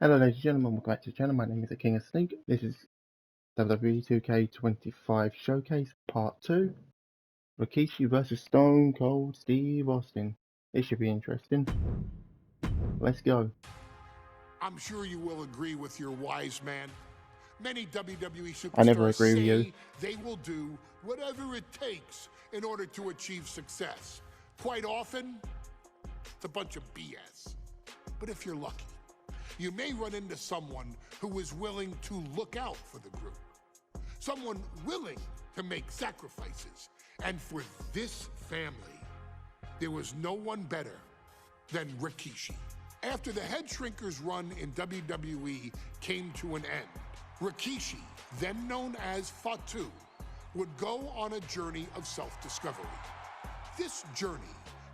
Hello ladies and gentlemen, welcome back to the channel. My name is the King of Sneak. This is WWE 2K25 Showcase Part 2. Rikishi vs Stone Cold Steve Austin. This should be interesting. Let's go. I'm sure you will agree with your wise man. Many WWE I never superstars agree with you. say they will do whatever it takes in order to achieve success. Quite often, it's a bunch of BS. But if you're lucky, you may run into someone who is willing to look out for the group. Someone willing to make sacrifices. And for this family, there was no one better than Rikishi. After the Head Shrinkers run in WWE came to an end, Rikishi, then known as Fatu, would go on a journey of self-discovery. This journey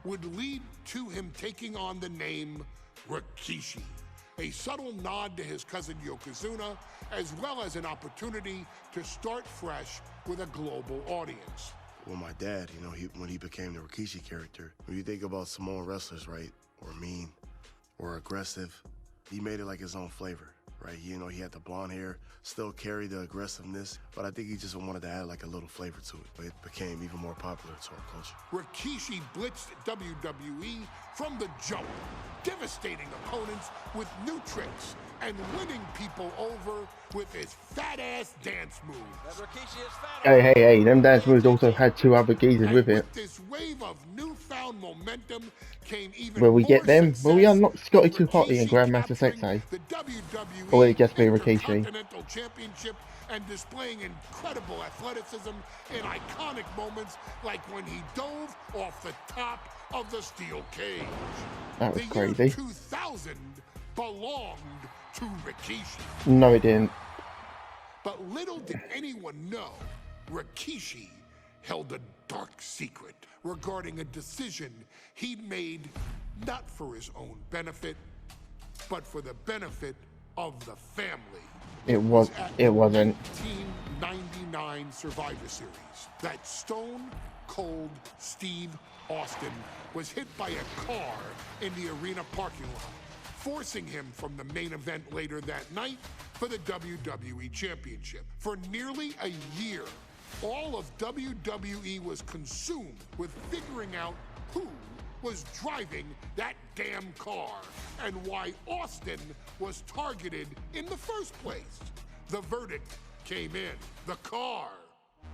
would lead to him taking on the name Rikishi, a subtle nod to his cousin Yokozuna, as well as an opportunity to start fresh with a global audience. Well, my dad, when he became the Rikishi character, when you think about Samoan wrestlers, right, or mean, or aggressive, he made it like his own flavor, right? He had the blonde hair, still carried the aggressiveness, but I think he just wanted to add like a little flavor to it. But it became even more popular to our culture. Rikishi blitzed WWE from the jump, devastating opponents with new tricks and winning people over with his fat-ass dance moves. Hey, them dance moves also had two other geezers with it. With this wave of newfound momentum came even Will we more get them? Will we unlock Scotty with 2 Hotty and Rikishi Grandmaster capturing Sexay? the WWE Or will it just be Rikishi? Intercontinental Championship and displaying incredible athleticism in iconic moments like when he dove off the top of the steel cage. That was the crazy. Year 2000 belonged to Rikishi. No, it didn't. But little did anyone know, Rikishi held a dark secret regarding a decision he'd made not for his own benefit, but for the benefit of the family. It wasn't. 1999 Survivor Series that Stone Cold Steve Austin was hit by a car in the arena parking lot, forcing him from the main event later that night for the WWE Championship. For nearly a year, all of WWE was consumed with figuring out who was driving that damn car and why Austin was targeted in the first place. The verdict came in. The car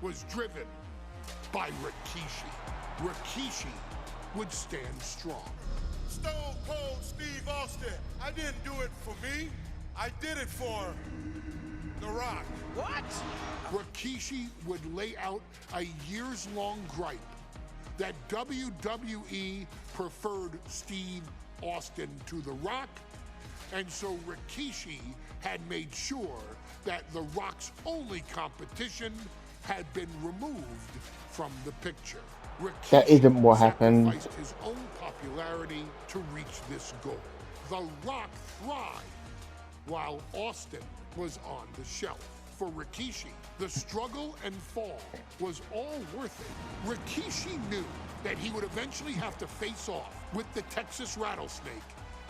was driven by Rikishi. Rikishi would stand strong. Stone Cold Steve Austin. I didn't do it for me. I did it for The Rock. What? Rikishi would lay out a years-long gripe that WWE preferred Steve Austin to The Rock, and so Rikishi had made sure that The Rock's only competition had been removed from the picture. Rikishi That isn't what happened. sacrificed his own popularity to reach this goal. The Rock thrived while Austin was on the shelf. For Rikishi, the struggle and fall was all worth it. Rikishi knew that he would eventually have to face off with the Texas Rattlesnake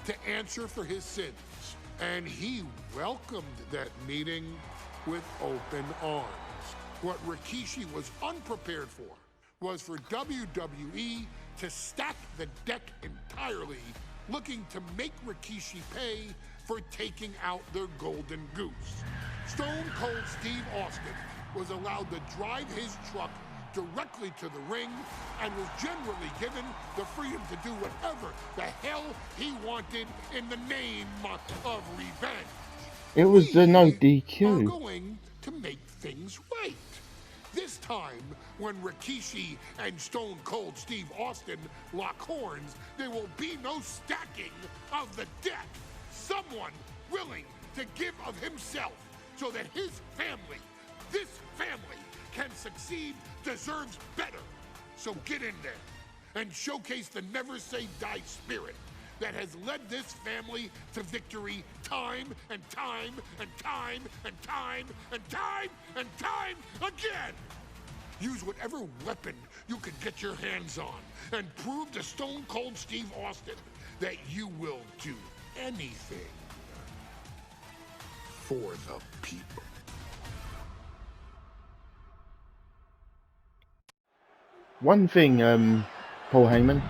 to answer for his sins. And he welcomed that meeting with open arms. What Rikishi was unprepared for was for WWE to stack the deck entirely, looking to make Rikishi pay for taking out their golden goose. Stone Cold Steve Austin was allowed to drive his truck directly to the ring and was generally given the freedom to do whatever the hell he wanted in the name of revenge. It was the no We DQ. are going to make things right. This time, when Rikishi and Stone Cold Steve Austin lock horns, there will be no stacking of the deck. Someone willing to give of himself so that his family, this family, can succeed, deserves better. So get in there and showcase the never say die spirit that has led this family to victory time and time and time and time and time and time again. Use whatever weapon you can get your hands on and prove to Stone Cold Steve Austin that you will do anything for the people. One thing, Paul Heyman,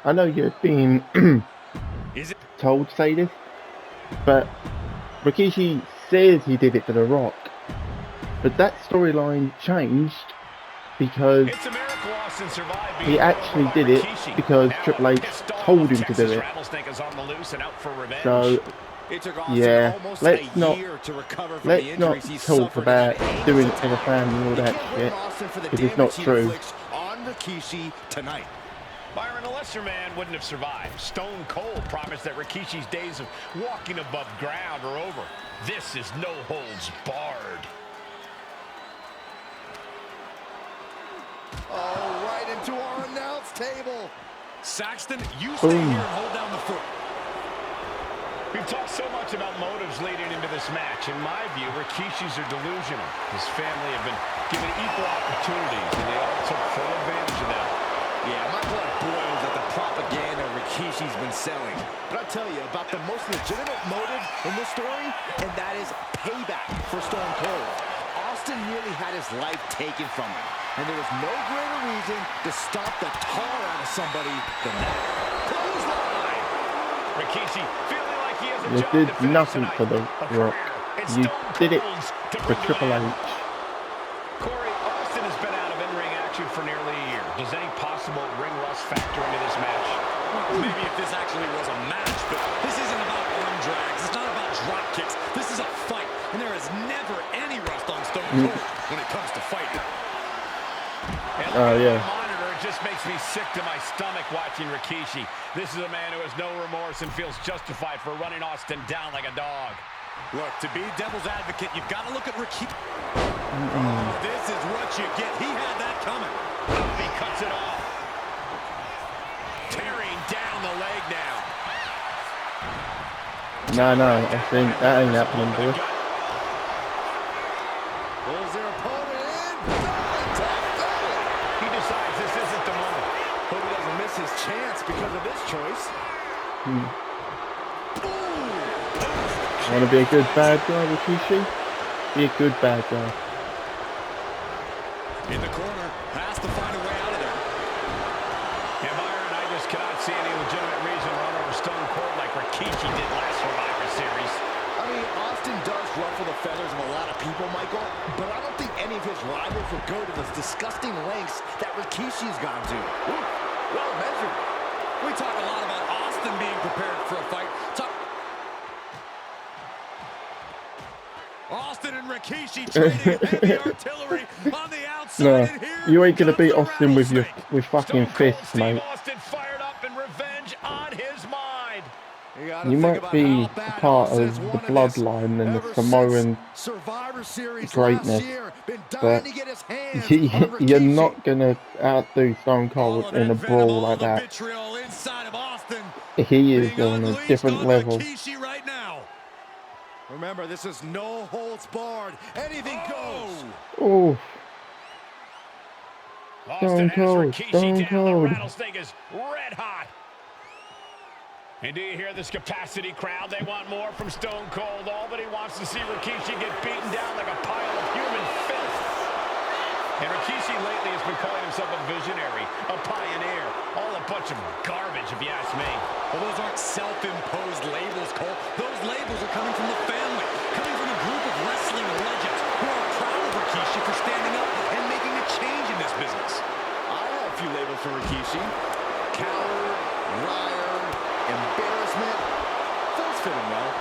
I know you're being told to say this, but Rikishi says he did it for The Rock. But that storyline changed because he actually did it because Triple H told him to do it. So, yeah, let's not talk about doing it for the family and all that shit, because it's not true. Byron, a lesser man wouldn't have survived. Stone Cold promised that Rikishi's days of walking above ground are over. This is no holds barred. Oh, right into our announce table. Saxton, you stay here and hold down the fort. We've talked so much about motives leading into this match. In my view, Rikishis are delusional. His family have been given equal opportunities, and they all took full advantage of that. Yeah, my blood boils at the propaganda Rikishi's been selling. But I'll tell you about the most legitimate motive in this story, and that is payback for Stone Cold. Austin nearly had his life taken from him, and there was no greater reason to stomp the tar out of somebody than that. Clothesline! Rikishi feeling like he has a You job did to finish nothing tonight. for The Rock. You did it for Triple H. Corey, Austin has been out of in-ring action for nearly a year. Does any possible ring rust factor into this match? Well, maybe if this actually was a match, but this isn't about arm drags. It's not about drop kicks. This is a fight, and there is never any rust on Stone Cold when it comes to fighting. Oh, yeah. Monitor, it just makes me sick to my stomach watching Rikishi. This is a man who has no remorse and feels justified for running Austin down like a dog. Look, to be devil's advocate, you've got to look at Rikishi. Oh, this is what you get. He had that coming. Oh, he cuts it off. Tearing down the leg now. No, I think that ain't happening, boy. Pulls their opponent in. He decides this isn't the moment. Hope he doesn't miss his chance because of this choice. Want to be a good bad guy, Rikishi? Be a good bad guy. In the corner, has to find a way out of there. Yeah, Byron, I just cannot see any legitimate reason to run over Stone Cold like Rikishi did last Survivor Series. I mean, Austin does ruffle the feathers of a lot of people, Michael, but I don't think any of his rivals would go to the disgusting lengths that Rikishi's gone to. Ooh, well measured. We talk a lot about Austin being prepared for a fight. Austin and Rikishi trading heavy artillery on the outside. No, and here you ain't gonna comes beat the Austin with rattlesnake. fucking fists, mate. Austin fired up and revenge on his mind. You might be part of the bloodline and the Samoan greatness, but you're not gonna outdo Stone Cold in a brawl like that. He is on a different level. Right now. Remember, this is no holds barred. Anything goes. Oh, Austin Stone Cold, Stone Cold. Rattlesnake is red hot. And do you hear this capacity crowd? They want more from Stone Cold. All that he wants to see Rikishi get beaten down like a pile of human filth. And Rikishi lately has been calling himself a visionary, a pioneer. All a bunch of garbage, if you ask me. Well, those aren't self-imposed labels, Cole. Those labels are coming from the family, coming from a group of wrestling legends who are proud of Rikishi for standing up and making a change in this business. I have a few labels for Rikishi. Coward, liar, embarrassment. Those fit him well.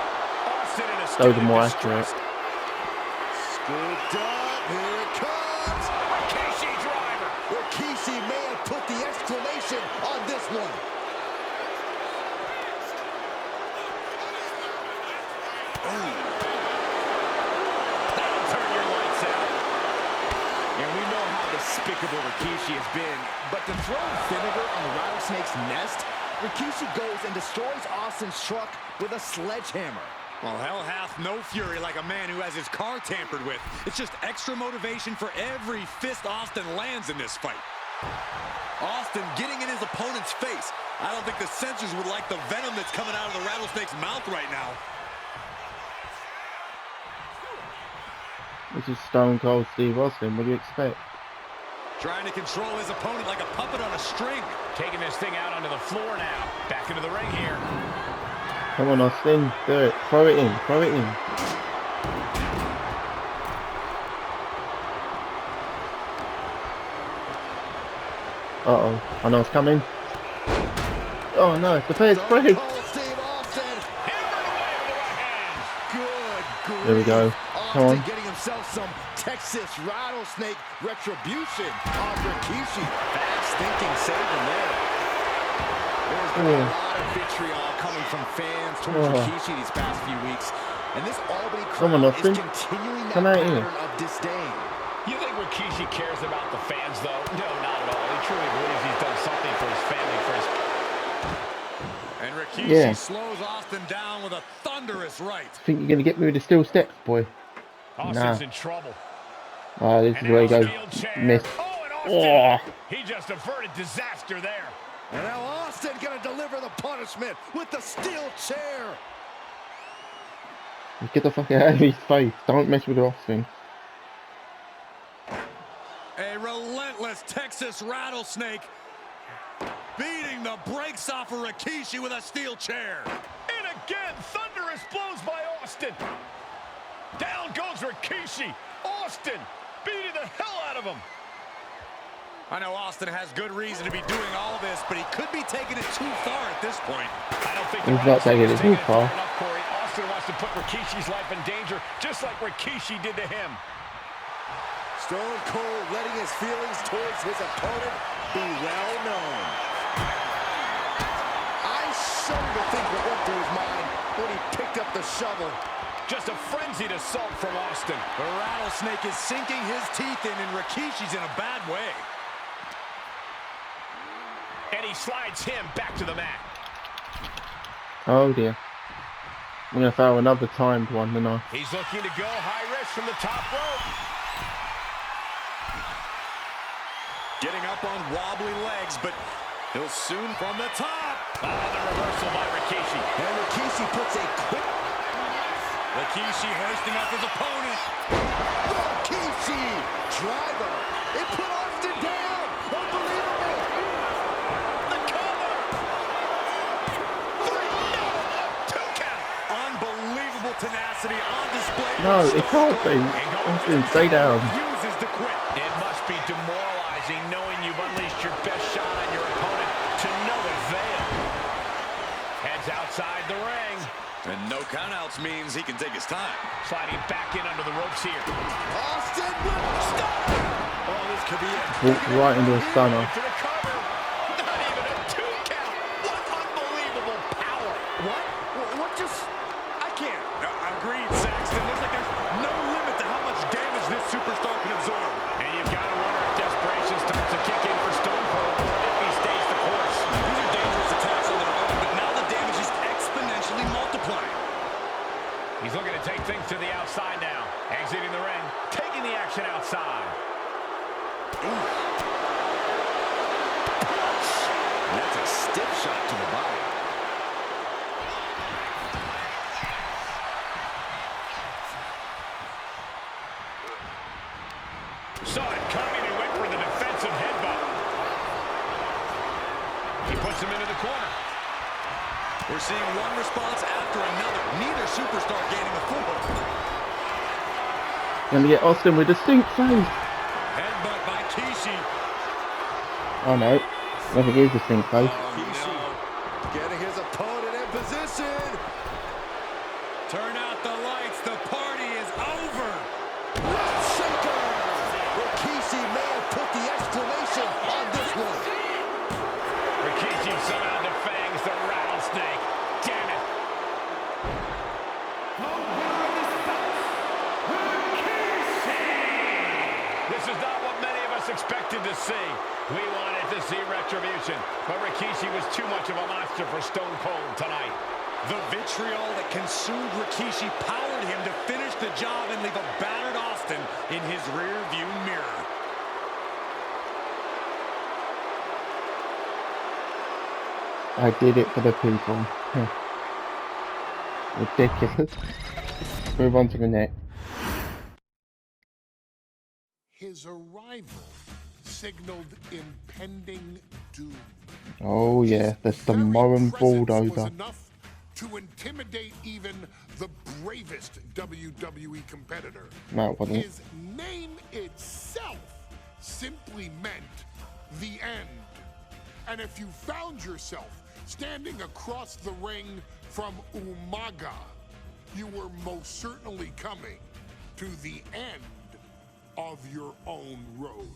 Austin in a Those are more accurate. Scooped up. Here it comes. Rikishi driver. Rikishi may have put the exclamation on this one. That'll turn your lights out. And we know how despicable Rikishi has been, but to throw vinegar on the rattlesnake's nest, Rikishi goes and destroys Austin's truck with a sledgehammer. Well, hell hath no fury like a man who has his car tampered with. It's just extra motivation for every fist Austin lands in this fight. Austin getting in his opponent's face. I don't think the censors would like the venom that's coming out of the rattlesnake's mouth right now. This is Stone Cold Steve Austin. What do you expect? Trying to control his opponent like a puppet on a string. Taking this thing out onto the floor now. Back into the ring here. Come on, Austin. Do it. Throw it in. Throw it in. Uh-oh. I know it's coming. Oh, no. It's the first break. There we go. Come on. Getting himself some Texas rattlesnake retribution on Rikishi. Fast thinking saving there. There's been a lot of vitriol coming from fans towards Rikishi these past few weeks. And this Albany crowd is continuing that pattern of disdain. You think Rikishi cares about the fans, though? No, not at all. He truly believes he's done something for his family, for his... And Rikishi slows Austin down with a thunderous right. Think you're going to get me with the steel steps, boy? Austin's in trouble. Oh, this is where he goes. Miss. Oh, he just averted disaster there. And now Austin going to deliver the punishment with the steel chair. Get the fuck out of his face. Don't mess with Austin. A relentless Texas rattlesnake beating the brakes off of Rikishi with a steel chair. And again, thunderous blows by Austin. Down goes Rikishi. Austin beating the hell out of him. I know Austin has good reason to be doing all this, but he could be taking it too far at this point. I don't think he's not taking it too far. Austin wants to put Rikishi's life in danger, just like Rikishi did to him. Stone Cold letting his feelings towards his opponent be well known. I shudder to think what went through his mind when he picked up the shovel. Just a frenzied assault from Austin. The rattlesnake is sinking his teeth in, and Rikishi's in a bad way. And he slides him back to the mat. Oh dear. I'm going to throw another timed one, then I. He's looking to go high risk from the top rope. Getting up on wobbly legs, but he'll soon from the top. Oh, the reversal by Rikishi. And Rikishi puts a quick... Rikishi hoisting up his opponent. Rikishi driver. It put Austin down. Unbelievable. The cover. 3, 2 count. Unbelievable tenacity on display. No, it can't be. Austin, stay down. Refuses to quit. It must be demoralizing knowing you've unleashed your best shot on your opponent to no avail. Heads outside the ring. And no countouts means he can take his time. Sliding back in under the ropes here. Austin with stunner. Oh, this could be it. Walked right into a stunner. To the cover. Not even a 2 count. What unbelievable power. What just... I can't. Agreed, Saxton. Looks like there's no limit to how much damage this superstar can absorb. And you've got to wonder if desperation starts to kick in for Stone Cold if he stays the course. These are dangerous attacks on their own, but now the damage is exponentially multiplying. He's looking to take things to the outside now. Exiting the ring, taking the action outside. And that's a stiff shot to the body. Saw it coming and went for the defensive headbutt. He puts him into the corner. We're seeing one response after another. Neither superstar gaining a foothold. Gonna get Austin with a stink face. Headbutt by Kishi. Oh no. I think it is a stink face. Kishi getting his opponent in position. Turn out the lights. The party is over. Rough shaker. Rikishi may have put the exclamation on this one. Rikishi somehow defangs the rattlesnake. Damn it. This is not what many of us expected to see. We wanted to see retribution, but Rikishi was too much of a monster for Stone Cold tonight. The vitriol that consumed Rikishi powered him to finish the job and leave a battered Austin in his rear-view mirror. I did it for the people. Ridiculous. Move on to the next. his arrival signaled impending doom. Oh yeah, the Samoan Was bulldozer. enough to intimidate even the bravest WWE competitor. No, it wasn't. His name itself simply meant the end. And if you found yourself standing across the ring from Umaga, you were most certainly coming to the end of your own road.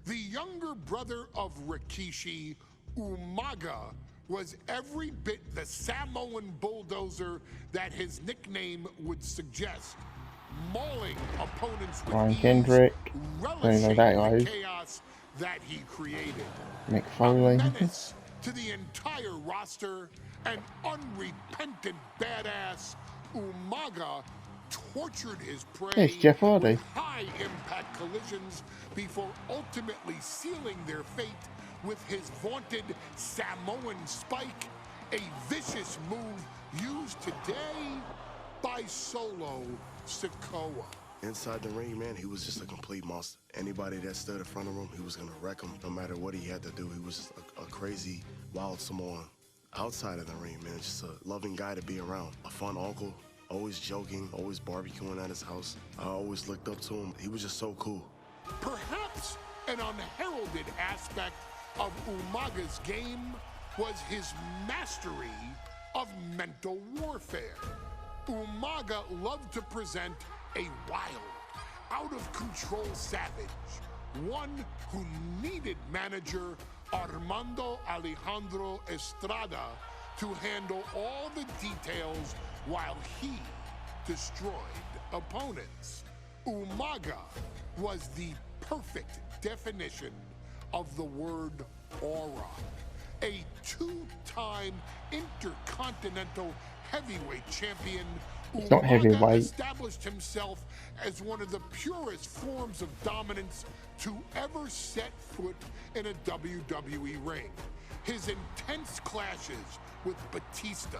The younger brother of Rikishi, Umaga, was every bit the Samoan bulldozer that his nickname would suggest, mauling opponents with Ryan ease, Kendrick. relishing that the guy. chaos that he created. Mick A Foley. menace to the entire roster, an unrepentant badass, Umaga tortured his prey It's Jeff Hardy. with high-impact collisions before ultimately sealing their fate with his vaunted Samoan spike, a vicious move used today by Solo Sikoa. Inside the ring, man, he was just a complete monster. Anybody that stood in front of him, he was gonna wreck him no matter what he had to do. He was just a crazy, wild Samoan. Outside of the ring, man, just a loving guy to be around. A fun uncle, always joking, always barbecuing at his house. I always looked up to him. He was just so cool. Perhaps an unheralded aspect of Umaga's game was his mastery of mental warfare. Umaga loved to present a wild, out-of-control savage, one who needed manager Armando Alejandro Estrada to handle all the details while he destroyed opponents. Umaga was the perfect definition of the word aura. A two-time intercontinental heavyweight champion, It's not Umaga heavyweight. established himself as one of the purest forms of dominance to ever set foot in a WWE ring. His intense clashes with Batista,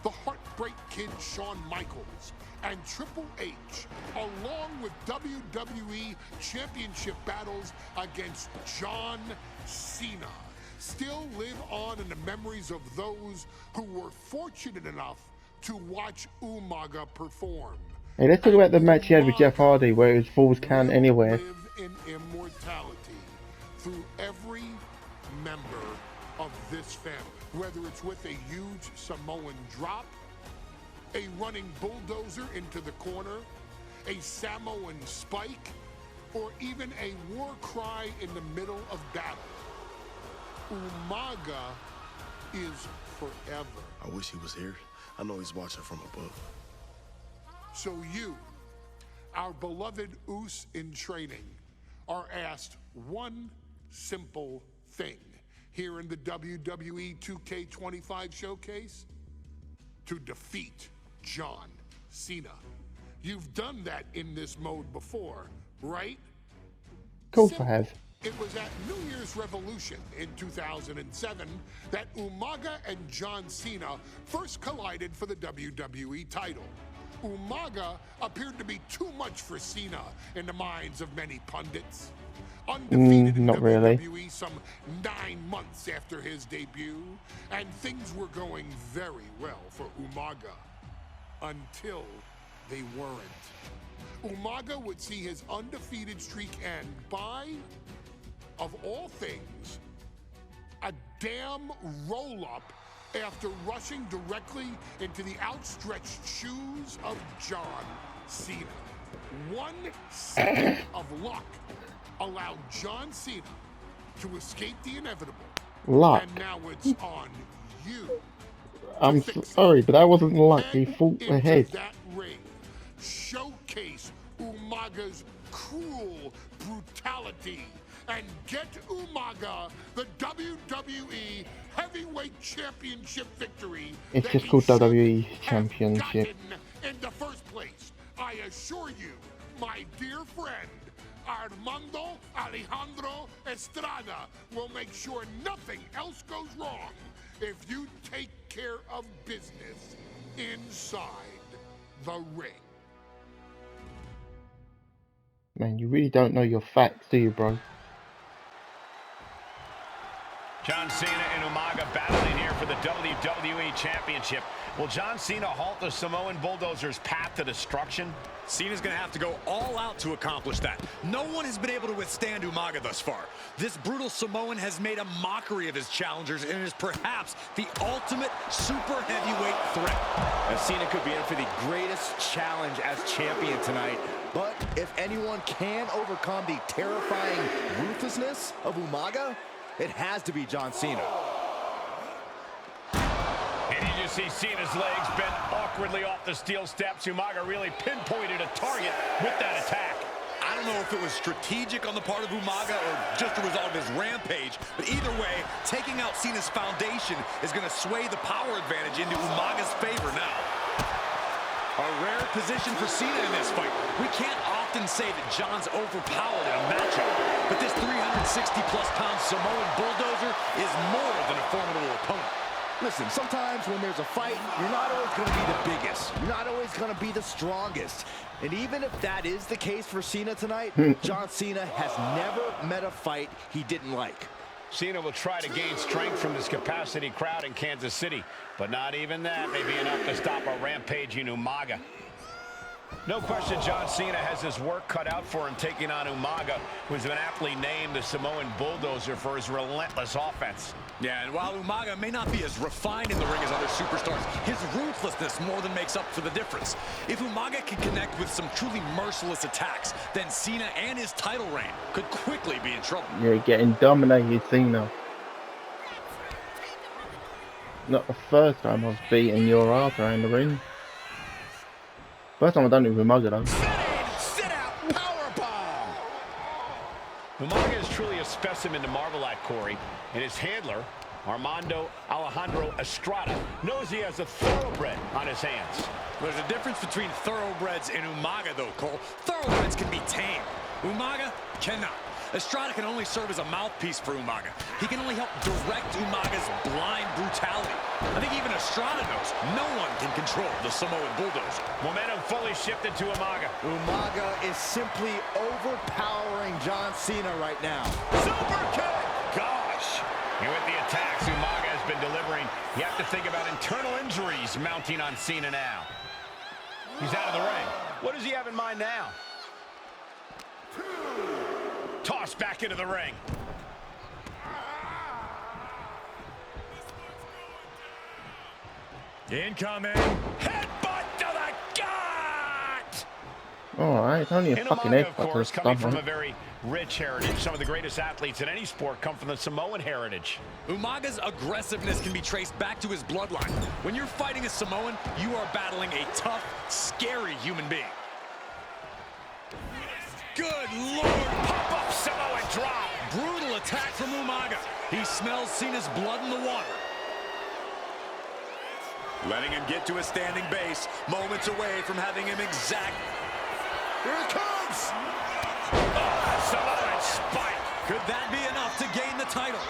the Heartbreak Kid Shawn Michaels, and Triple H, along with WWE Championship battles against John Cena, still live on in the memories of those who were fortunate enough to watch Umaga perform. Hey, let's talk about the match he had with Jeff Hardy, where it was Falls Count Will Anywhere. live in immortality through every member of this family, whether it's with a huge Samoan drop, a running bulldozer into the corner, a Samoan spike, or even a war cry in the middle of battle. Umaga is forever. I wish he was here. I know he's watching from above. So you, our beloved Us in training, are asked one simple thing here in the WWE 2K25 showcase: to defeat John Cena. You've done that in this mode before, right? Of course I Simple. have. It was at New Year's Revolution in 2007 that Umaga and John Cena first collided for the WWE title. Umaga appeared to be too much for Cena in the minds of many pundits. Undefeated in not WWE really. some 9 months after his debut, and things were going very well for Umaga until they weren't. Umaga would see his undefeated streak end by, of all things, a damn roll-up after rushing directly into the outstretched shoes of John Cena. 1 second of luck allowed John Cena to escape the inevitable. Luck. And now it's on you. I'm sorry, but that wasn't luck. He Head fought into ahead. that ring. Showcase Umaga's cruel brutality and get Umaga the WWE Heavyweight Championship victory. It's that just he called should WWE have Championship. gotten in the first place. I assure you, my dear friend, Armando Alejandro Estrada will make sure nothing else goes wrong if you take care of business inside the ring. Man, you really don't know your facts, do you, bro? John Cena and Umaga battling here for the WWE Championship. Will John Cena halt the Samoan Bulldozer's path to destruction? Cena's going to have to go all out to accomplish that. No one has been able to withstand Umaga thus far. This brutal Samoan has made a mockery of his challengers and is perhaps the ultimate super heavyweight threat. And Cena could be in for the greatest challenge as champion tonight. But if anyone can overcome the terrifying ruthlessness of Umaga, it has to be John Cena. And you just see Cena's legs bend awkwardly off the steel steps. Umaga really pinpointed a target with that attack. I don't know if it was strategic on the part of Umaga or just a result of his rampage, but either way, taking out Cena's foundation is going to sway the power advantage into Umaga's favor now. A rare position for Cena in this fight. We can't often say that John's overpowered in a matchup, but this 360-plus-pound Samoan Bulldozer is more than a formidable opponent. Listen, sometimes when there's a fight, you're not always going to be the biggest. You're not always going to be the strongest. And even if that is the case for Cena tonight, John Cena has never met a fight he didn't like. Cena will try to gain strength from this capacity crowd in Kansas City, but not even that may be enough to stop a rampaging Umaga. No question John Cena has his work cut out for him taking on Umaga, who's been aptly named the Samoan Bulldozer for his relentless offense. Yeah, and while Umaga may not be as refined in the ring as other superstars, his ruthlessness more than makes up for the difference. If Umaga can connect with some truly merciless attacks, then Cena and his title reign could quickly be in trouble. You're getting dominated, Cena. Not the first time I've beaten your ass around the ring. First time I done it with Umaga though. Sit out, powerbomb! Umaga is truly a specimen to marvel at, Corey, and his handler, Armando Alejandro Estrada, knows he has a thoroughbred on his hands. There's a difference between thoroughbreds and Umaga, though, Cole. Thoroughbreds can be tamed. Umaga cannot. Estrada can only serve as a mouthpiece for Umaga. He can only help direct Umaga's blind brutality. I think even Estrada knows no one can control the Samoan Bulldozer. Momentum fully shifted to Umaga. Umaga is simply overpowering John Cena right now. Super kick! Gosh! And with the attacks Umaga has been delivering, you have to think about internal injuries mounting on Cena now. He's out of the ring. What does he have in mind now? Tossed back into the ring. Incoming. Headbutt to the gut! Alright, it's only a And fucking Umaga, egg of but course, to coming stop from a on. very rich heritage. Some of the greatest athletes in any sport come from the Samoan heritage. Umaga's aggressiveness can be traced back to his bloodline. When you're fighting a Samoan, you are battling a tough, scary human being. Good Lord! Pop-up Samoan drop! Brutal attack from Umaga. He smells Cena's blood in the water. Letting him get to a standing base, moments away from having him exact. Here it comes! Samoan spike! Could that be enough to gain the title?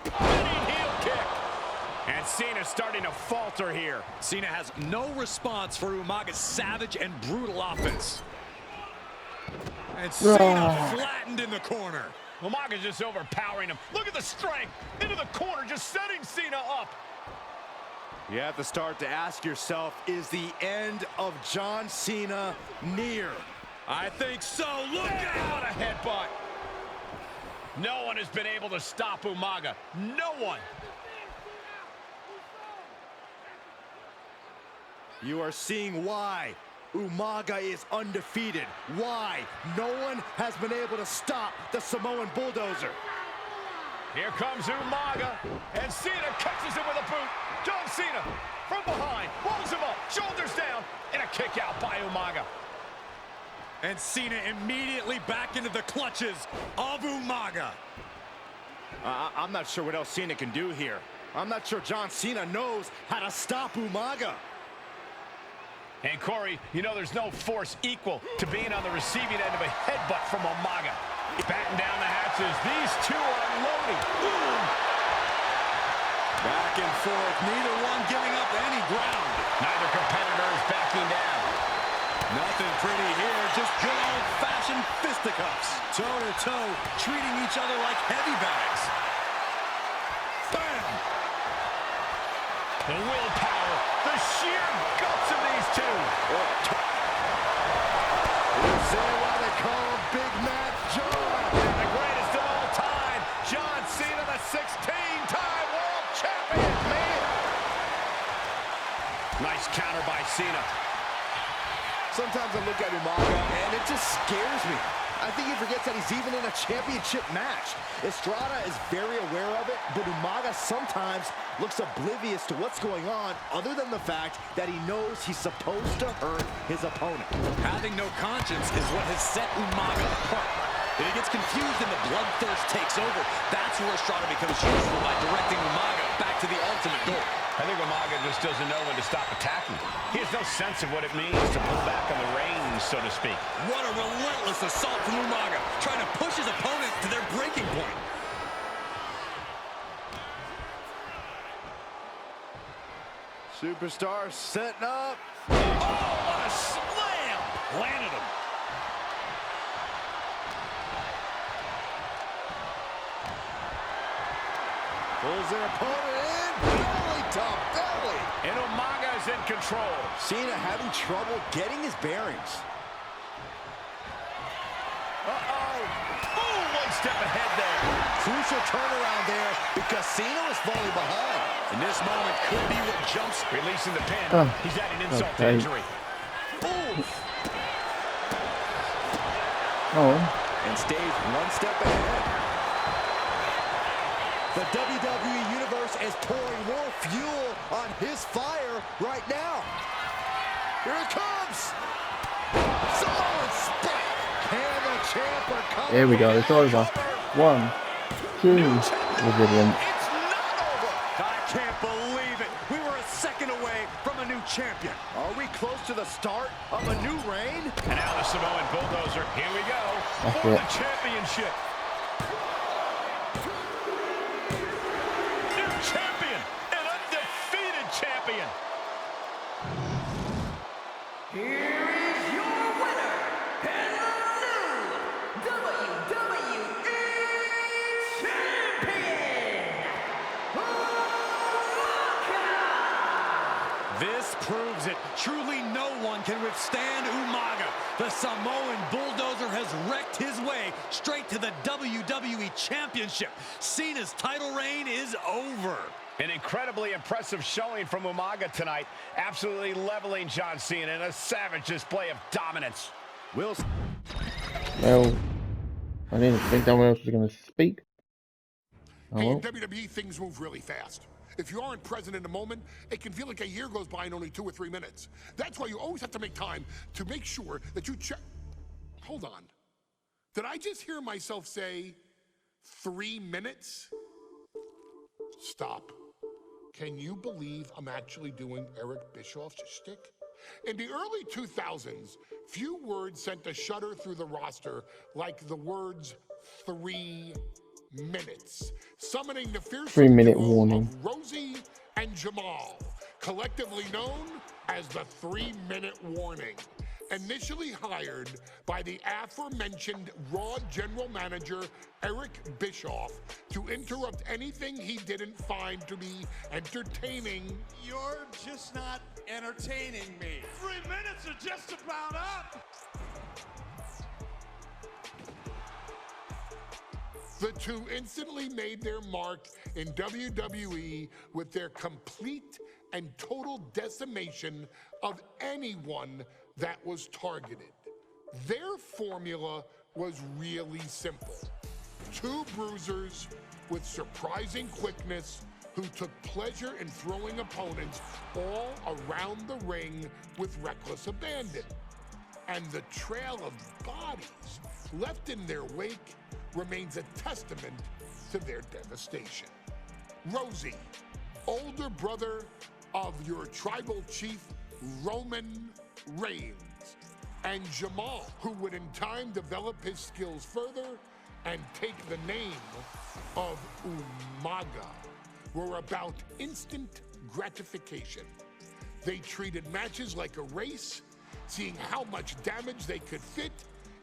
Spinning heel kick! And Cena's starting to falter here. Cena has no response for Umaga's savage and brutal offense. And Cena flattened in the corner. Umaga's just overpowering him. Look at the strength! Into the corner, just setting Cena up. You have to start to ask yourself, is the end of John Cena near? I think so. Look Yeah, out! what a headbutt! No one has been able to stop Umaga. No one! You are seeing why Umaga is undefeated. Why no one has been able to stop the Samoan Bulldozer. Here comes Umaga, and Cena catches him with a boot. John Cena, from behind, rolls him up, shoulders down, and a kick out by Umaga. And Cena immediately back into the clutches of Umaga. I'm not sure what else Cena can do here. I'm not sure John Cena knows how to stop Umaga. And Corey, you know there's no force equal to being on the receiving end of a headbutt from Umaga. Batten down the hatches. These two are unloading. Boom. Back and forth, neither one giving up any ground. Neither competitor is backing down. fisticuffs. Toe-to-toe, treating each other like heavy bags. Bam! The willpower, the sheer guts of these two. Is that why they call him Big Mac John? And the greatest of all time, John Cena, the 16-time world champion, man. Nice counter by Cena. Sometimes I look at Umaga and it just scares me. I think he forgets that he's even in a championship match. Estrada is very aware of it, but Umaga sometimes looks oblivious to what's going on, other than the fact that he knows he's supposed to hurt his opponent. Having no conscience is what has set Umaga apart. If he gets confused and the bloodthirst takes over, that's where Estrada becomes useful by directing Umaga back to the ultimate goal. I think Umaga just doesn't know when to stop attacking. He has no sense of what it means to pull back on the reins, so to speak. What a relentless assault from Umaga, trying to push his opponent to their breaking point. Superstar setting up. Oh, what a slam! Landed him. Pulls their opponent in. Belly to belly. And Umaga is in control. Cena having trouble getting his bearings. Uh-oh. Oh, one step ahead there. Crucial turnaround there because Cena was falling behind. And this moment could be what jumps. Releasing the pin. Oh. He's adding insult to Okay. injury. Oof. Oh, And stays one step ahead. The WWE Universe is pouring more fuel on his fire right now. Here it comes. Samoan spot. Can the champ recover? here we go. It's over. 1, 2. Brilliant. It's not over. I can't believe it. We were a second away from a new champion. Are we close to the start of a new reign? And now the Samoan bulldozer. Here we go. That's For it. the championship. New champion. An undefeated champion. Here is your winner, and the new WWE Champion, Umaga! This proves it. Truly no one can withstand Umaga. The Samoan bulldozer has wrecked his way straight to the WWE Championship. Cena's title reign is over. An incredibly impressive showing from Umaga tonight. Absolutely leveling John Cena in a savage display of dominance. Will Well, I didn't think no one else was going to speak. Oh, Hey, in well. WWE, things move really fast. If you aren't present in the moment, it can feel like a year goes by in only 2 or 3 minutes. That's why you always have to make time to make sure that you check. Hold on. Did I just hear myself say 3 minutes? Stop. Can you believe I'm actually doing Eric Bischoff's shtick? In the early 2000s, few words sent a shudder through the roster like the words 3 minutes, summoning the fierce 3-minute duo warning. of Rosie and Jamal, collectively known as the 3-minute warning. Initially hired by the aforementioned Raw general manager Eric Bischoff to interrupt anything he didn't find to be entertaining. You're just not entertaining me. 3 minutes are just about up. The two instantly made their mark in WWE with their complete and total decimation of anyone that was targeted. Their formula was really simple. Two bruisers with surprising quickness who took pleasure in throwing opponents all around the ring with reckless abandon. And the trail of bodies left in their wake remains a testament to their devastation. Rosie, older brother of your tribal chief, Roman Reigns, and Jamal, who would in time develop his skills further and take the name of Umaga, were about instant gratification. They treated matches like a race, seeing how much damage they could fit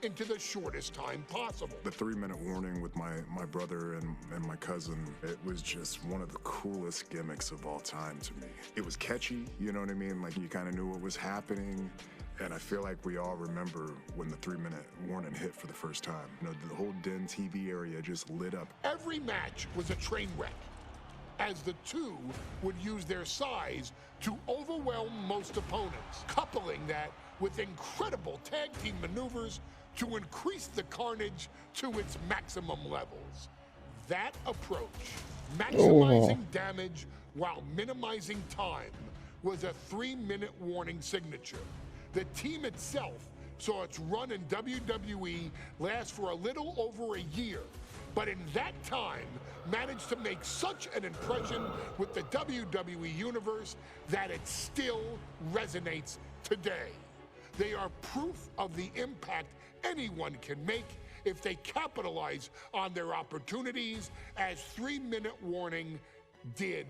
into the shortest time possible. The 3-minute warning with my brother and my cousin, it was just one of the coolest gimmicks of all time to me. It was catchy, you know what I mean? Like, you kind of knew what was happening. And I feel like we all remember when the 3-minute warning hit for the first time. You know, the whole Den TV area just lit up. Every match was a train wreck, as the two would use their size to overwhelm most opponents, coupling that with incredible tag team maneuvers to increase the carnage to its maximum levels. That approach, maximizing damage while minimizing time, was a 3-minute warning signature. The team itself saw its run in WWE last for a little over a year, but in that time managed to make such an impression with the WWE Universe that it still resonates today. They are proof of the impact anyone can make if they capitalize on their opportunities, as 3-minute warning did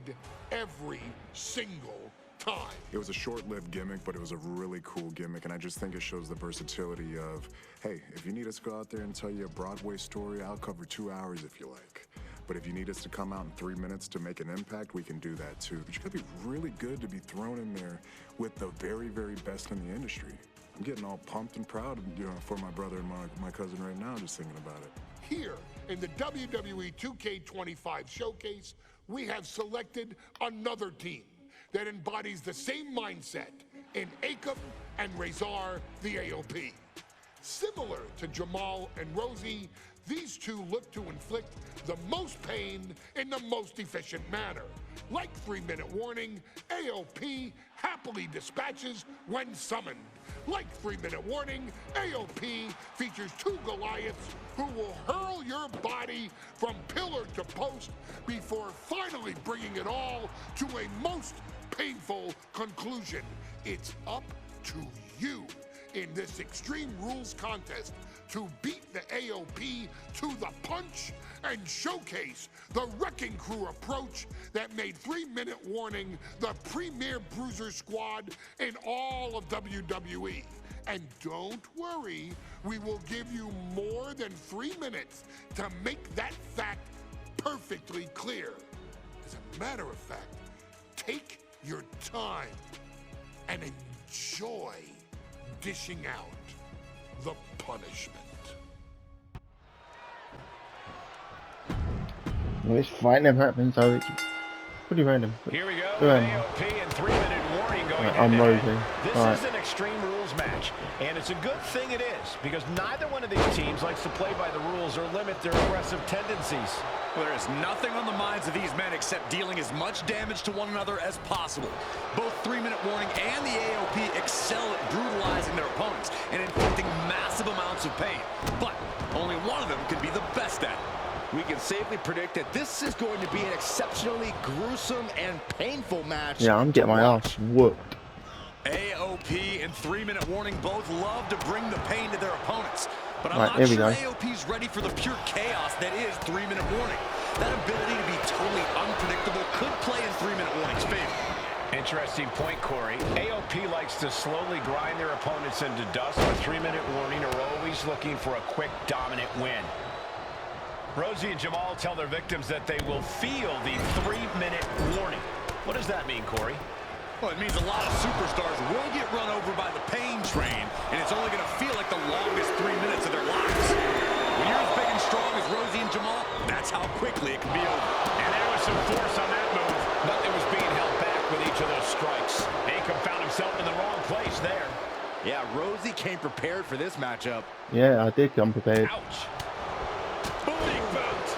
every single time. It was a short-lived gimmick, but it was a really cool gimmick, and I just think it shows the versatility of, hey, if you need us to go out there and tell you a Broadway story, I'll cover 2 hours if you like. But if you need us to come out in 3 minutes to make an impact, we can do that too. But you gotta be really good to be thrown in there with the very, very best in the industry. I'm getting all pumped and proud, you know, for my brother and my cousin right now, just thinking about it. Here in the WWE 2K25 showcase, we have selected another team that embodies the same mindset in Akam and Razor, the AOP. Similar to Jamal and Rosie, these two look to inflict the most pain in the most efficient manner. Like 3-minute warning, AOP happily dispatches when summoned. Like 3-minute warning, AOP features two Goliaths who will hurl your body from pillar to post before finally bringing it all to a most painful conclusion. It's up to you in this Extreme Rules contest to beat the AOP to the punch and showcase the Wrecking Crew approach that made 3-minute warning the premier bruiser squad in all of WWE. And don't worry, we will give you more than 3 minutes to make that fact perfectly clear. As a matter of fact, take your time and enjoy dishing out the punishment. Well, this fight never happened, so it's pretty random. Here we go. Random. AOP and 3-minute warning going Right, I'm head-to-head. Rosie. This All is an Extreme Rules match, and it's a good thing it is, because neither one of these teams likes to play by the rules or limit their aggressive tendencies. Well, there is nothing on the minds of these men except dealing as much damage to one another as possible. Both 3-minute warning and the AOP excel at brutalizing their opponents and inflicting massive amounts of pain. But only one of them can be the best at it. We can safely predict that this is going to be an exceptionally gruesome and painful match. Yeah, I'm getting my ass whooped. AOP and 3-minute warning both love to bring the pain to their opponents. But I'm Right, not here we sure go. AOP's ready for the pure chaos that is 3-minute warning. That ability to be totally unpredictable could play in 3-minute warning's favor. Interesting point, Corey. AOP likes to slowly grind their opponents into dust, but 3-minute warning are always looking for a quick, dominant win. Rosie and Jamal tell their victims that they will feel the 3-minute warning. What does that mean, Corey? Well, it means a lot of superstars will get run over by the pain train, and it's only going to feel like the longest 3 minutes of their lives. When you're as big and strong as Rosie and Jamal, that's how quickly it can be over. And there was some force on that move. Nothing was being held back with each of those strikes. Akam found himself in the wrong place there. Yeah, Rosie came prepared for this matchup. Yeah, I did come prepared. Ouch. Booty boot.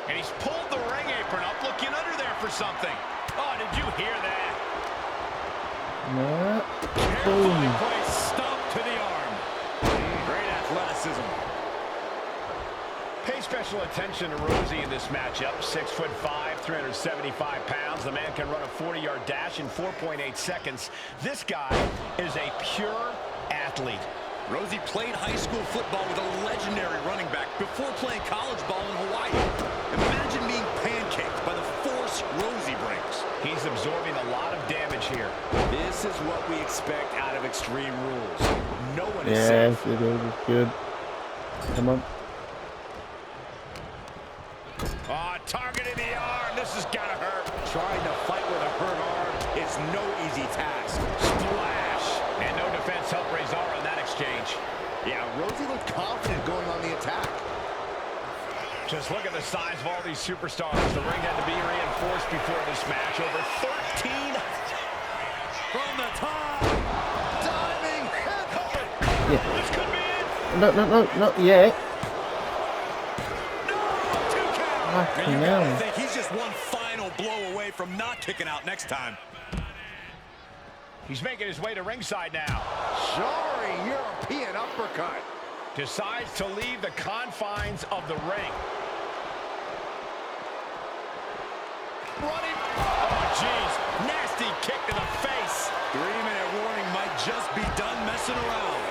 And he's pulled the ring apron up, looking under there for something. Oh, did you hear that? Yeah. Carefully Boom. placed stomp to the arm. Great athleticism. Pay special attention to Rosie in this matchup. 6'5", 375 pounds. The man can run a 40-yard dash in 4.8 seconds. This guy is a pure athlete. Rosie played high school football with a legendary running back before playing college ball in Hawaii. Imagine being pancaked by the force Rosie brings. He's absorbing a lot of damage here. This is what we expect out of Extreme Rules. No one is Yes, safe. it is. It's good. Come on. Targeting the arm. This is gonna hurt. Trying to fight with a hurt arm is no easy task. Splash. And no defense helped Razor on that exchange. Yeah, Rosie looked confident going on the attack. Just look at the size of all these superstars. The ring had to be reinforced before this match. Over 13 From the top. Diving headbutt. Yeah. This could be it. No, not yet. And you gotta think he's just one final blow away from not kicking out next time. He's making his way to ringside now. Jarring European uppercut. Decides to leave the confines of the ring. Running. Oh, jeez. Nasty kick to the face. 3-minute warning might just be done messing around.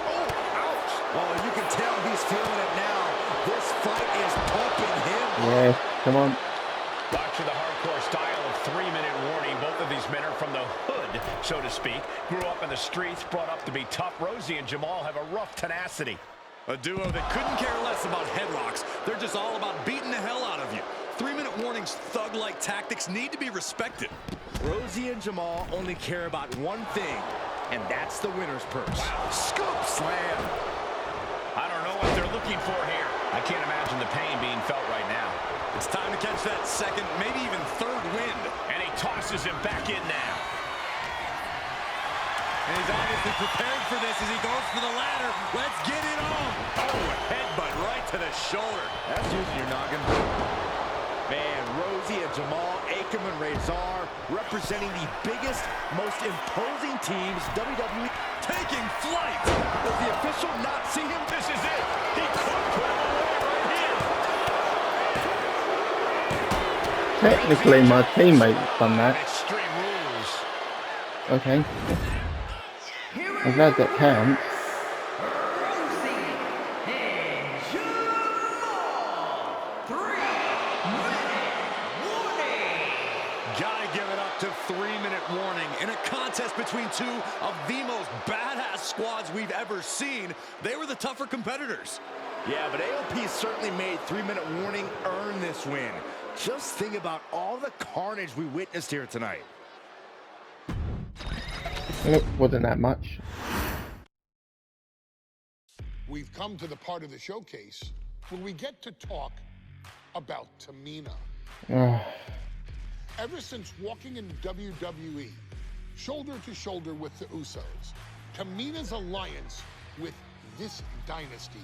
Oh, ouch. Oh, you can tell he's feeling it now. This fight is pumping him. Yeah, come on. Back to the hardcore style of 3-minute warning. Both of these men are from the hood, so to speak. Grew up in the streets, brought up to be tough. Rosie and Jamal have a rough tenacity. A duo that couldn't care less about headlocks. They're just all about beating the hell out of you. 3-minute warnings, thug-like tactics need to be respected. Rosie and Jamal only care about one thing, and that's the winner's purse. Wow. Scoop slam. I don't know what they're looking for here. I can't imagine the pain being felt right now. It's time to catch that second, maybe even third wind. And he tosses him back in now. And he's obviously prepared for this as he goes for the ladder. Let's get it on. Oh, headbutt right to the shoulder. That's using your noggin. Man, Rosie and Jamal, Akam and Razor, representing the biggest, most imposing teams WWE. Taking flight. Does the official not see him? This is it. He could put him away right here. Technically, my teammate's done that. Extreme Rules. Okay. I'm glad that counts. Gotta give it up to 3-minute warning. In a contest between two of the most badass squads we've ever seen, they were the tougher competitors. Yeah, but AOP certainly made 3-minute warning earn this win. Just think about all the carnage we witnessed here tonight. It wasn't that much. We've come to the part of the showcase where we get to talk about Tamina. Ever since walking in WWE, shoulder to shoulder with the Usos, Tamina's alliance with this dynasty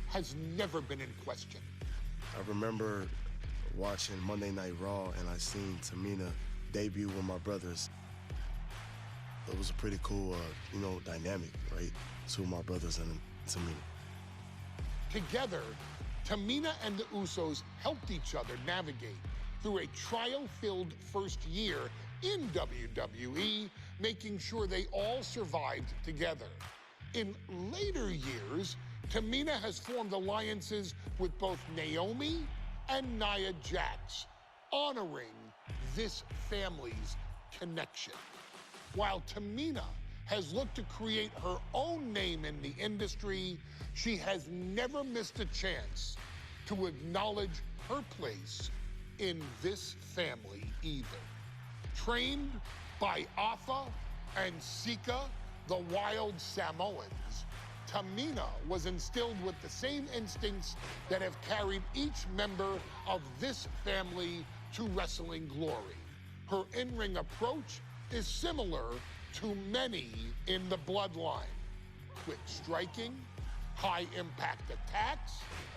has never been in question. I remember watching Monday Night Raw and I seen Tamina debut with my brothers. It was a pretty cool, dynamic, right? Two of my brothers and Tamina. Together, Tamina and the Usos helped each other navigate through a trial-filled first year in WWE, making sure they all survived together. In later years, Tamina has formed alliances with both Naomi and Nia Jax, honoring this family's connection. While Tamina has looked to create her own name in the industry, she has never missed a chance to acknowledge her place in this family either. Trained by Afa and Sika, the wild Samoans, Tamina was instilled with the same instincts that have carried each member of this family to wrestling glory. Her in-ring approach is similar to many in the bloodline. Quick striking, high impact attacks,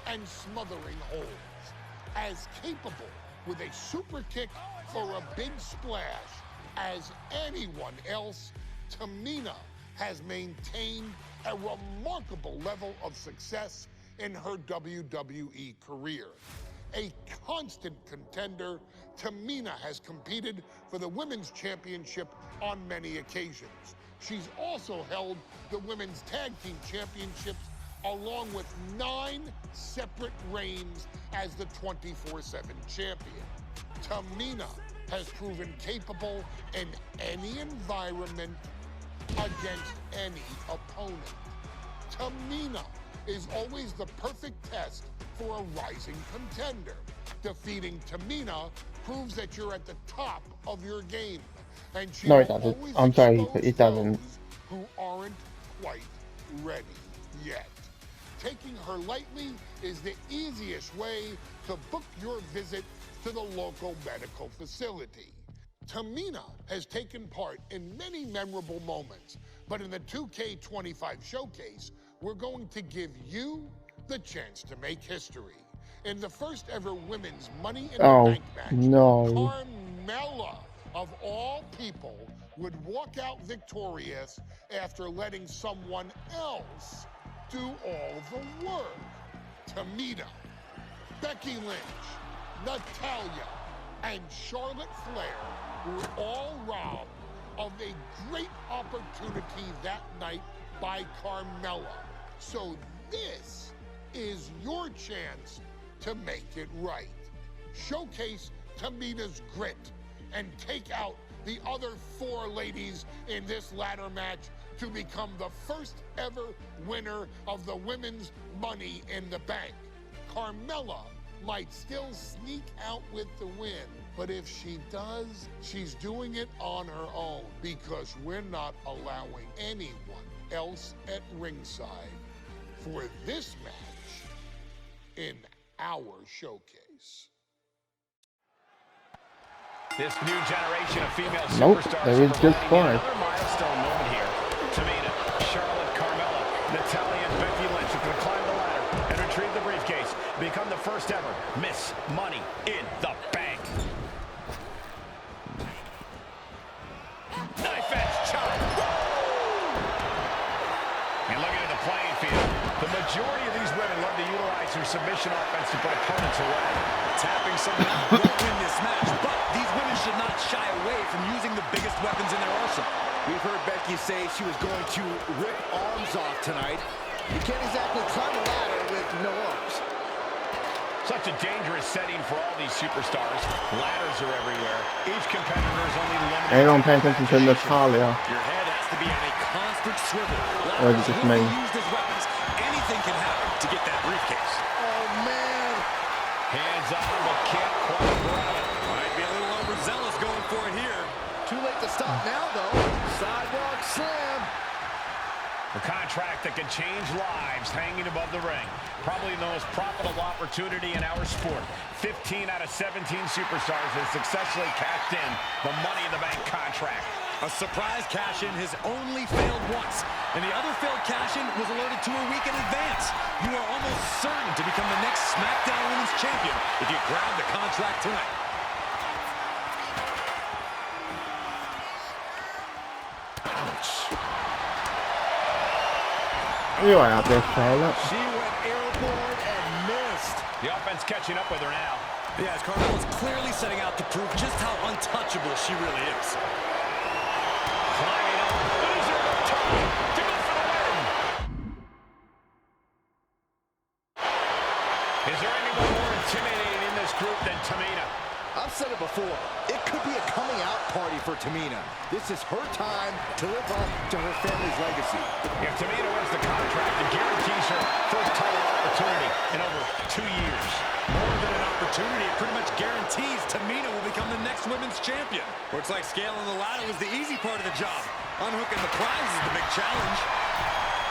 and smothering holds. As capable with a super kick or a big splash as anyone else, Tamina has maintained a remarkable level of success in her WWE career. A constant contender, Tamina has competed for the Women's Championship on many occasions. She's also held the Women's Tag Team Championships along with 9 separate reigns as the 24/7 champion. Tamina has proven capable in any environment against any opponent. Tamina is always the perfect test for a rising contender. Defeating Tamina proves that you're at the top of your game, and she No, it will doesn't. always I'm sorry, expose but it doesn't. those who aren't quite ready yet. Taking her lightly is the easiest way to book your visit to the local medical facility. Tamina has taken part in many memorable moments, but in the 2K25 showcase, we're going to give you the chance to make history. In the first ever women's Money in the Bank match, no. Carmella, of all people, would walk out victorious after letting someone else do all the work. Tamina, Becky Lynch, Natalya, and Charlotte Flair were all robbed of a great opportunity that night by Carmella. So this is your chance to make it right. Showcase Tamina's grit and take out the other 4 ladies in this ladder match to become the first ever winner of the women's Money in the Bank. Carmella might still sneak out with the win, but if she does, she's doing it on her own, because we're not allowing anyone else at ringside for this match in our showcase. This new generation of female Nope, superstars there is just 5. another milestone moment here. Tamina, Charlotte, Carmella, Natalya, and Becky Lynch are going to climb the ladder and retrieve the briefcase, become the first ever Miss Money in the Bank. Knife edge chop. And looking at the playing field, the majority of these women love to utilize their submission offense to put opponents away. Tapping someone out won't win this match, but these women should not shy away from using the biggest weapons in their arsenal. We've heard Becky say she was going to rip arms off tonight. You can't exactly climb a ladder with no arms. Such a dangerous setting for all these superstars. Ladders are everywhere. Each competitor is only limited. They don't pay attention to Natalya. Your head has to be on a constant swivel. Or is it just me? Used as weapons. Anything can happen to get that briefcase. Oh, man. Hands on, but can't quite grab it. Might be a little overzealous going for it here. Too late to stop now, though. Sidewalk slam. A contract that can change lives hanging above the ring. Probably the most profitable opportunity in our sport. 15 out of 17 superstars have successfully cashed in the Money in the Bank contract. A surprise cash-in has only failed once, and the other failed cash-in was alerted to a week in advance. You are almost certain to become the next SmackDown Women's Champion if you grab the contract tonight. You are out there, Charlotte. She went airborne and missed. The offense catching up with her now. Yes, Carmella's clearly setting out to prove just how untouchable she really is. Climbing up, loser of time to go for the win. Is there anyone more intimidating in this group than Tamina? I've said it before. It could be a coming-out party for Tamina. This is her time to live up to her family's legacy. If Tamina wins the contract, it guarantees her first title opportunity in over 2 years. More than an opportunity, it pretty much guarantees Tamina will become the next women's champion. Looks like scaling the ladder was the easy part of the job. Unhooking the prize is the big challenge.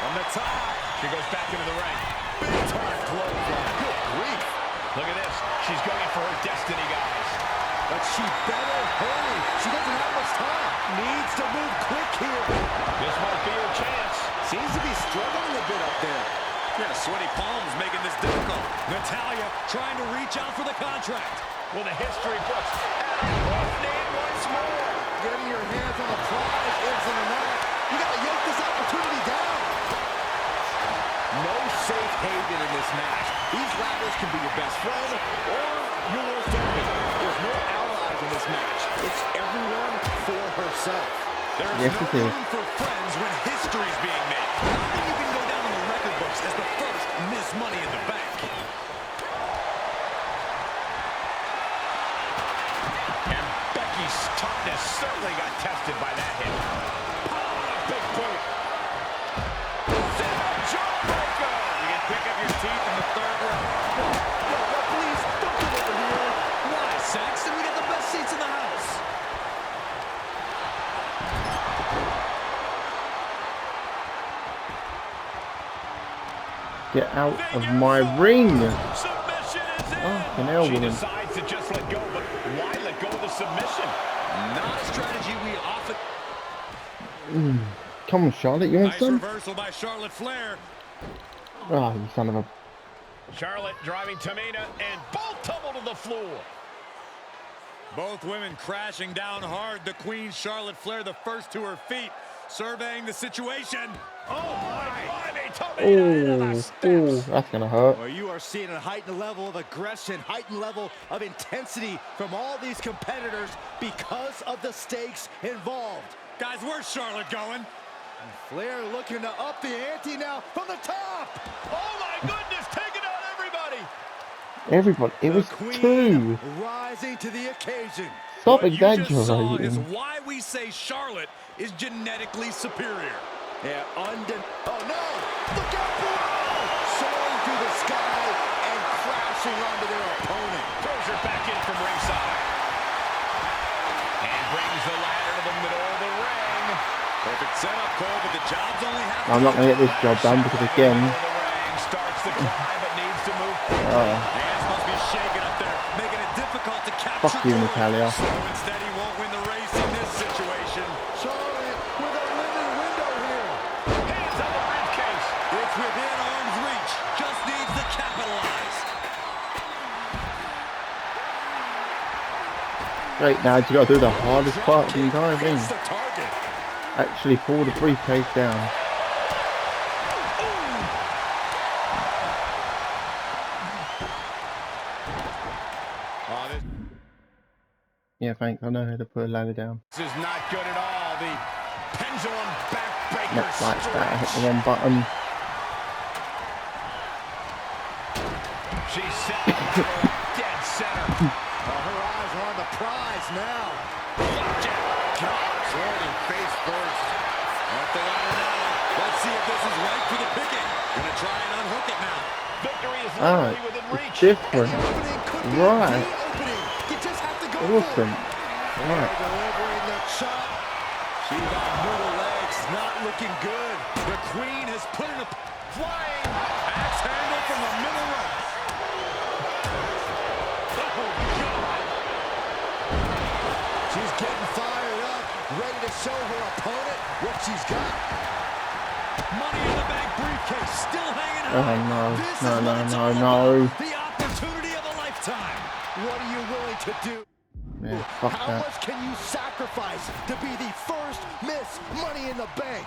From the top, she goes back into the ring. Big time clothesline. Good grief. Look at this. She's going for her destiny, guys. But she better hurry. She doesn't have much time. Needs to move quick here. This might be her chance. Seems to be struggling a bit up there. Yeah, sweaty palms making this difficult. Natalya trying to reach out for the contract. Well, the history books. And once more. Getting your hands on the prize isn't enough. You got to yank this opportunity down. No safe haven in this match. These ladders can be your best friend or your worst enemy. There's no allies in this match. It's everyone for herself. There's no room for friends when history's being made. I think you can go down in the record books as the first Miss Money in the Bank. And Becky fitness certainly got tested by that hit. Oh, big boot. Jawbreaker. You can pick up your teeth in the third round. No, please, don't get over here. Why, Saxton? We got the best seats in the house. Get out of my ring. Submission is in. Fucking hell, She woman. decides to just let go, but why let go of the submission? Not a strategy we often... Come on, Charlotte, you want Nice some? reversal by Charlotte Flair. Oh, you son of a... Charlotte driving Tamina, and both tumble to the floor. Both women crashing down hard. The Queen, Charlotte Flair, the first to her feet, surveying the situation. Oh, my. Tamina into the Oh, steps. that's gonna hurt. Well, you are seeing a heightened level of aggression, heightened level of intensity from all these competitors because of the stakes involved. Guys, where's Charlotte going? Flair looking to up the ante now from the top. Oh, my goodness, taking out everybody. Everybody, it was The Queen 2. rising to the occasion. Stop What you just saw is exaggerating. why we say Charlotte is genetically superior. Yeah, oh no! Look out below! Soaring through the sky and crashing onto their opponent. Throws her back in from ringside. And brings the ladder to the middle of the ring. Perfect setup, Cole, but the job's only half. I'm not gonna get this job done because again... Middle of the ring, starts to climb, but needs to move. Hands must be shaking up there, making it difficult to capture. Fuck you, Natalia. So instead, he won't win the race in this situation. Charlotte with a winning window here. Hands on the briefcase. It's within arm's reach, just needs to capitalize. Great, now you gotta do the hardest part of the entire thing. Hits the target. Actually pull the briefcase down. Yeah, thanks. I know how to put a ladder down. This is not good at all. The pendulum backbreaker. Not like that. I hit the wrong button. She's set into dead center. Her eyes are on the prize now. Jordan face first. Up the ladder now. Let's see if this is right for the picking. Gonna try and unhook it now. Victory is Ah, literally within reach. different. The opening could be Right. the opening. You just have to go for Awesome. it. Right. Delivering the shot. She's on noodle legs, not looking good. The Queen has put in a flying axe handle from the middle rope. Oh, God. She's getting fired up, ready to show her opponent what she's got. Money in the Bank briefcase still hanging Oh high. no. This is No, what no, it's no, all no. about. The opportunity of a lifetime. What are you willing to do? Yeah, fuck How that. much can you sacrifice to be the first Miss Money in the Bank?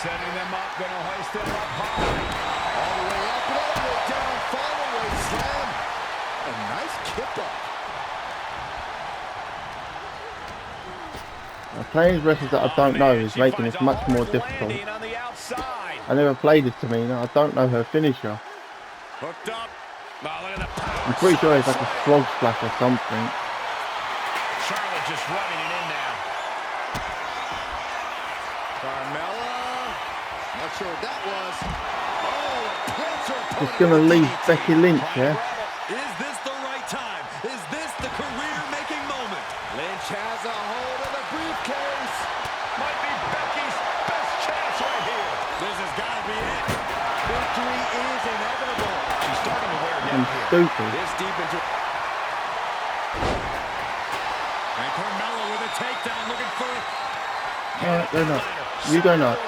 Setting them up, gonna hoist them up high. All the way up and all the way down, fall away slam. A nice kip up. Playing wrestlers that I don't know is making this much more difficult. On the outside. I never played as Tamina. I don't know her finisher. Hooked up. Oh, look at the power. I'm pretty sure it's like a frog splash or something. Charlotte just rubbing it in now. Carmella. Not sure what that was. Oh, plants her opponent. Just gonna leave Becky Lynch, yeah? Is this the right time? Is this the career-making moment? Lynch has a hold of the briefcase. Might be Becky's best chance right here. This has got to be it. Victory is inevitable. She's starting to wear I'm down here. stupid. This deep into... And Carmella with a takedown, looking for... Alright, go nuts. You go nuts.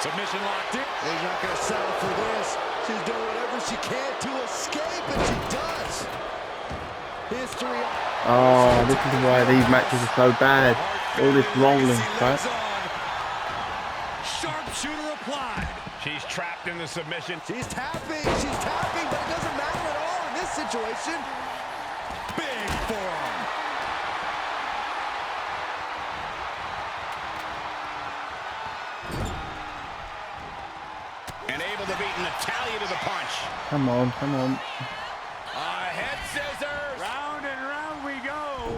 Submission locked in. She's not going to settle for this. She's doing whatever she can to escape, and she does. History. Oh, this is why these matches are so bad. All this rolling crap. Sharpshooter applied. She's trapped in the submission. She's tapping, but it doesn't matter at all in this situation. Big forearm. And able to beat Natalia to the punch. Come on, come on. Head scissors. Round and round we go.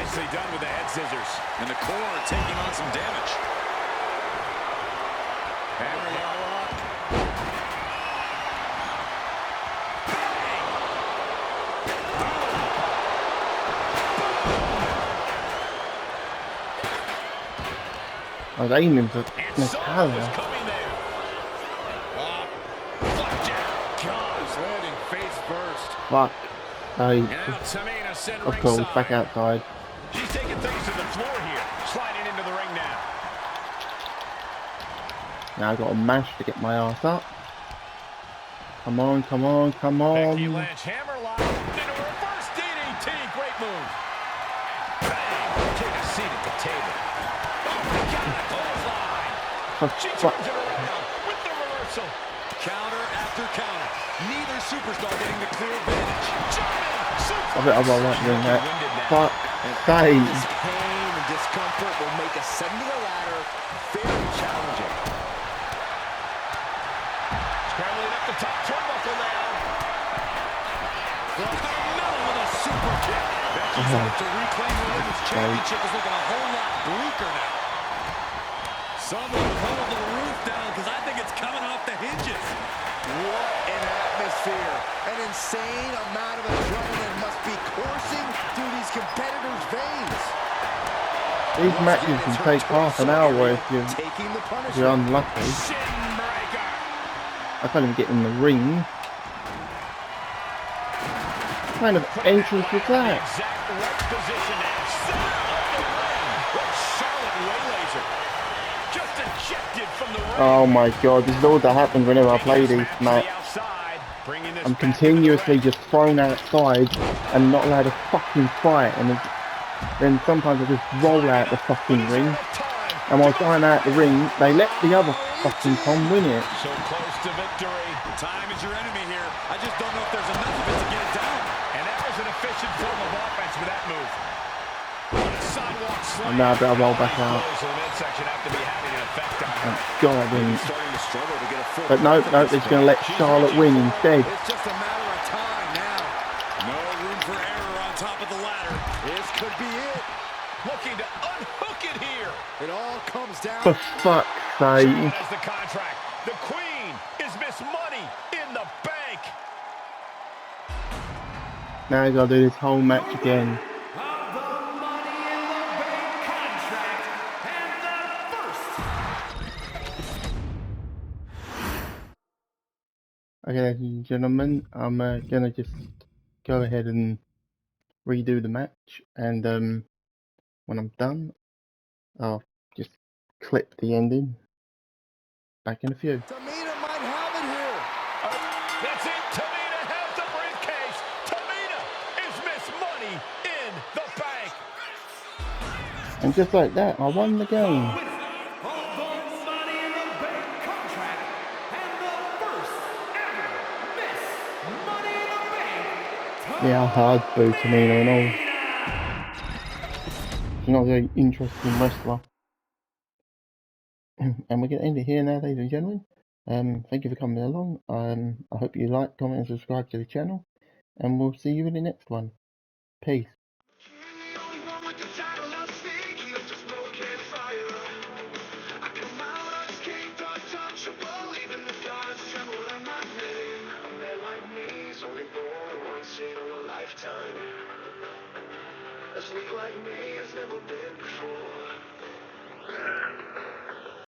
Nicely done with the head scissors. And the core taking on some damage. Hammerlock. I was aiming for Natalia. Landing face first. Fuck. Now Tamina sent Of course, ringside. back outside. She's taking things to the floor here. Sliding into the ring now. Now I've got to mash to get my ass up. Come on, come on, come on. Becky Lynch, hammerlock into a reverse DDT. Great move. Bang. Take a seat at the table. Oh, my God, clothesline. She turns it around with the reversal. Counter after counter. Neither superstar getting the clear advantage. I bet I won't like doing that. Fuck. Save. This pain and discomfort will make ascending a ladder very challenging. Scrambling up the top turnbuckle now. From the middle with a super kick. Becky's hope to reclaim her women's championship is looking a whole lot bleaker now. Someone pulled the roof down because I think it's coming off the hinges. What an atmosphere. An insane amount of adrenaline must be coursing through these competitors' veins. These matches can take half an hour if you're unlucky. I can't even get in the ring. What kind of entrance was that? Exact right position now. Charlotte waylays her. Just ejected from the ring. Oh my god, this is all that happens whenever I play these matches. I'm continuously just thrown outside and not allowed to fucking fight, and then sometimes I just roll out the fucking ring, and while I'm out the ring, they let the other fucking Tom win it. So close to victory. Time is your enemy here. I just don't know if there's enough of it to get it down. And that was an efficient form of offense with that move. And now I better roll back out. Thank God, but no, they're just going to let Charlotte win instead. It's just a matter of time now. No room for error on top of the ladder. This could be it. Looking to unhook it here. It all comes down. For fuck's sake. Has the contract. The Queen is Miss Money in the Bank. Now I gotta do this whole match again. Okay, ladies and gentlemen, I'm gonna just go ahead and redo the match, and when I'm done, I'll just clip the ending. Back in a few. Tamina might have it here. That's it. Tamina has the briefcase. Tamina is Miss Money in the Bank. And just like that, I won the game. Yeah, I hard boo Tamina and all. She's not a very interesting wrestler. And we're going to end it here now, ladies and gentlemen. Thank you for coming along. I hope you like, comment and subscribe to the channel. And we'll see you in the next one. Peace. A sneak like me has never been before.